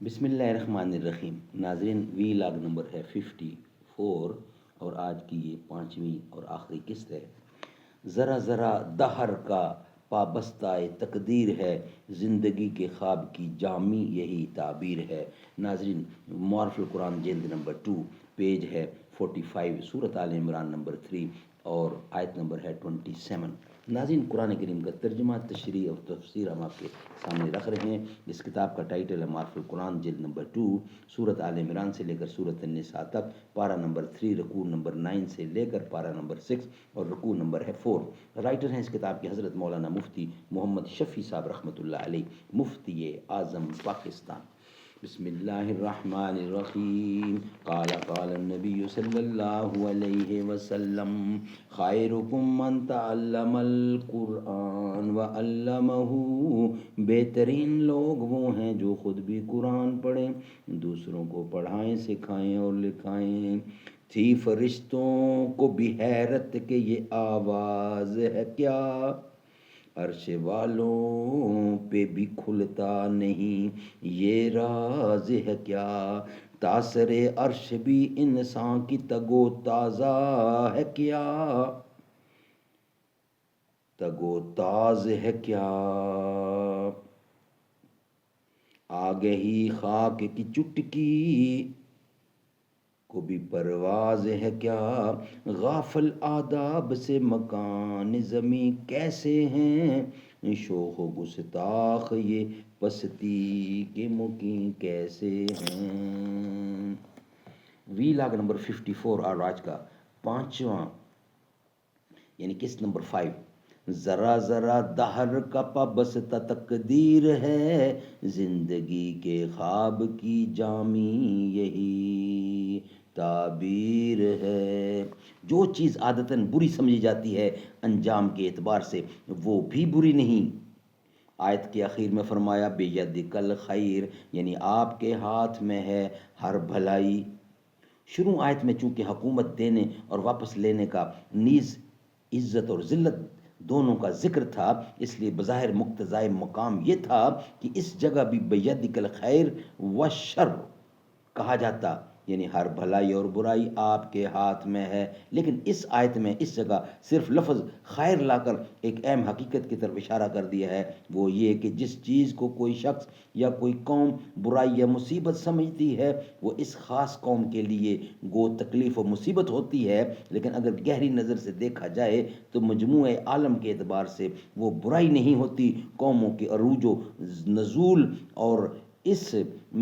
بسم اللہ الرحمن الرحیم. ناظرین، وی لاگ نمبر ہے 54 اور آج کی یہ 5ویں اور آخری قسط ہے. ذرا ذرا دہر کا پابستہ تقدیر ہے، زندگی کے خواب کی جامی یہی تعبیر ہے. ناظرین، معارف القرآن جلد نمبر 2، پیج ہے 45، سورۃ آل عمران نمبر 3 اور آیت نمبر ہے 27. ناظرین، قرآن کریم کا ترجمہ، تشریح اور تفسیر ہم آپ کے سامنے رکھ رہے ہیں. اس کتاب کا ٹائٹل ہے معارف القرآن جلد نمبر 2، سورۃ آل عمران سے لے کر سورۃ النساء تک، پارہ نمبر 3، رکوع نمبر 9 سے لے کر پارہ نمبر 6 اور رکوع نمبر ہے 4. رائٹر ہیں اس کتاب کے حضرت مولانا مفتی محمد شفیع صاحب رحمۃ اللہ علیہ، مفتی اعظم پاکستان. بسم اللہ الرحمن الرحیم. قال النبی صلی اللہ علیہ وسلم: خیرکم من تعلم القرآن وعلمہ. بہترین لوگ وہ ہیں جو خود بھی قرآن پڑھیں، دوسروں کو پڑھائیں، سکھائیں اور لکھائیں. تھی فرشتوں کو بھی حیرت کہ یہ آواز ہے کیا، عرش والوں پہ بھی کھلتا نہیں یہ راز ہے کیا. تاثر عرش بھی انسان کی تگ و تازہ ہے کیا، تگ و تاز ہے کیا. آگہی خاک کی چٹکی کو بھی پرواز ہے کیا. غافل آداب سے مکان زمیں کیسے ہیں، شوخ و گستاخ یہ پستی کے مقیم کیسے ہیں. وی لاگ نمبر 54 اور آج کا 5واں یعنی قسط نمبر 5. ذرا ذرا دہر کا پابستہ تقدیر ہے، زندگی کے خواب کی جامی یہی تعبیر ہے. جو چیز عادتاً بری سمجھی جاتی ہے انجام کے اعتبار سے وہ بھی بری نہیں. آیت کے اخیر میں فرمایا بیدک الخیر، یعنی آپ کے ہاتھ میں ہے ہر بھلائی. شروع آیت میں چونکہ حکومت دینے اور واپس لینے کا نیز عزت اور ذلت دونوں کا ذکر تھا، اس لیے بظاہر مقتضائے مقام یہ تھا کہ اس جگہ بھی بیدک الخیر والشر کہا جاتا، یعنی ہر بھلائی اور برائی آپ کے ہاتھ میں ہے. لیکن اس آیت میں اس جگہ صرف لفظ خیر لا کر ایک اہم حقیقت کی طرف اشارہ کر دیا ہے، وہ یہ کہ جس چیز کو کوئی شخص یا کوئی قوم برائی یا مصیبت سمجھتی ہے وہ اس خاص قوم کے لیے گو تکلیف و مصیبت ہوتی ہے. لیکن اگر گہری نظر سے دیکھا جائے تو مجموعہ عالم کے اعتبار سے وہ برائی نہیں ہوتی. قوموں کے عروج و نزول اور اس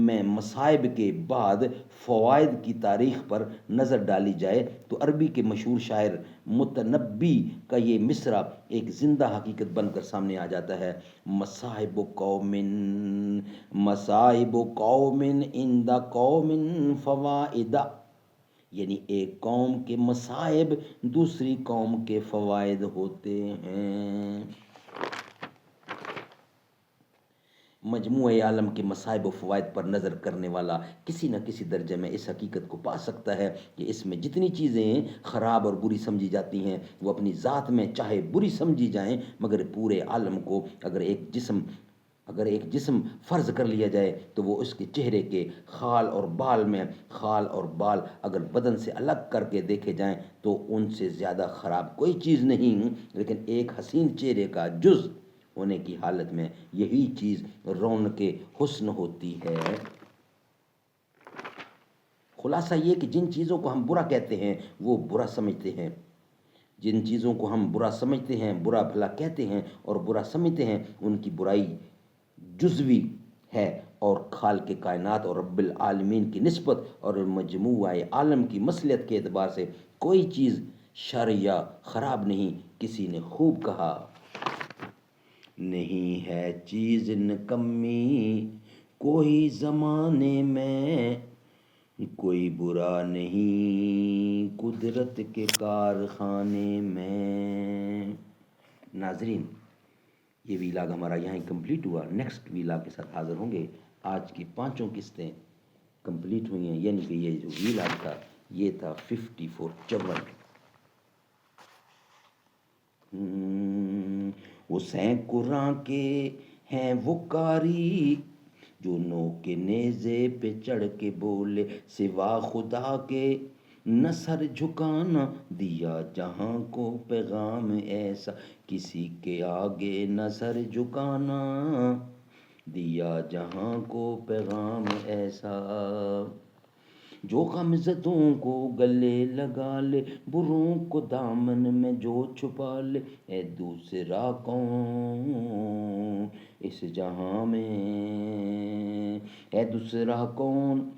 میں مصائب کے بعد فوائد کی تاریخ پر نظر ڈالی جائے تو عربی کے مشہور شاعر متنبی کا یہ مصرع ایک زندہ حقیقت بن کر سامنے آ جاتا ہے. مصائب قوم عند قوم فوائد، یعنی ایک قوم کے مصائب دوسری قوم کے فوائد ہوتے ہیں. مجموعہ عالم کے مصائب و فوائد پر نظر کرنے والا کسی نہ کسی درجے میں اس حقیقت کو پا سکتا ہے کہ اس میں جتنی چیزیں خراب اور بری سمجھی جاتی ہیں وہ اپنی ذات میں چاہے بری سمجھی جائیں، مگر پورے عالم کو اگر ایک جسم فرض کر لیا جائے تو وہ اس کے چہرے کے خال اور بال اگر بدن سے الگ کر کے دیکھے جائیں تو ان سے زیادہ خراب کوئی چیز نہیں. لیکن ایک حسین چہرے کا جز ہونے کی حالت میں یہی چیز رونق حسن ہوتی ہے. خلاصہ یہ کہ جن چیزوں کو ہم برا کہتے ہیں وہ برا سمجھتے ہیں، جن چیزوں کو ہم برا سمجھتے ہیں، برا بھلا کہتے ہیں اور برا سمجھتے ہیں، ان کی برائی جزوی ہے اور خالق کائنات اور رب العالمین کی نسبت اور مجموعہ عالم کی مصلحت کے اعتبار سے کوئی چیز شر یا خراب نہیں. کسی نے خوب کہا، نہیں ہے چیز نکمی کوئی زمانے میں، کوئی برا نہیں قدرت کے کارخانے میں. ناظرین، یہ ویلاگ ہمارا یہاں کمپلیٹ ہوا. نیکسٹ ویلاگ کے ساتھ حاضر ہوں گے. آج کی 5 قسطیں کمپلیٹ ہوئی ہیں، یعنی کہ یہ جو ویلاگ تھا یہ تھا 54 54. حسین قرآن کے ہیں وہ قاری جو نو کے نیزے پہ چڑھ کے بولے سوا خدا کے نہ سر جھکانا، دیا جہاں کو پیغام ایسا کسی کے آگے نہ سر جھکانا، دیا جہاں کو پیغام ایسا جو غمزدوں کو گلے لگا لے، بروں کو دامن میں جو چھپا لے، اے دوسرا کون اس جہاں میں، ہے دوسرا کون،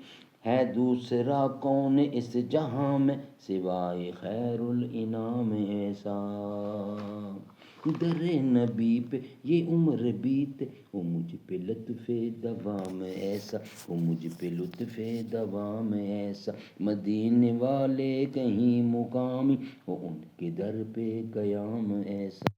ہے دوسرا کون اس جہاں میں سوائے خیر الانام ایسا، در نبی پہ یہ عمر بیتے، وہ مجھ پہ لطف دوام ایسا، وہ مجھ پہ لطف دوام ایسا، مدینے والے کہیں مقامی، وہ ان کے در پہ قیام ایسا۔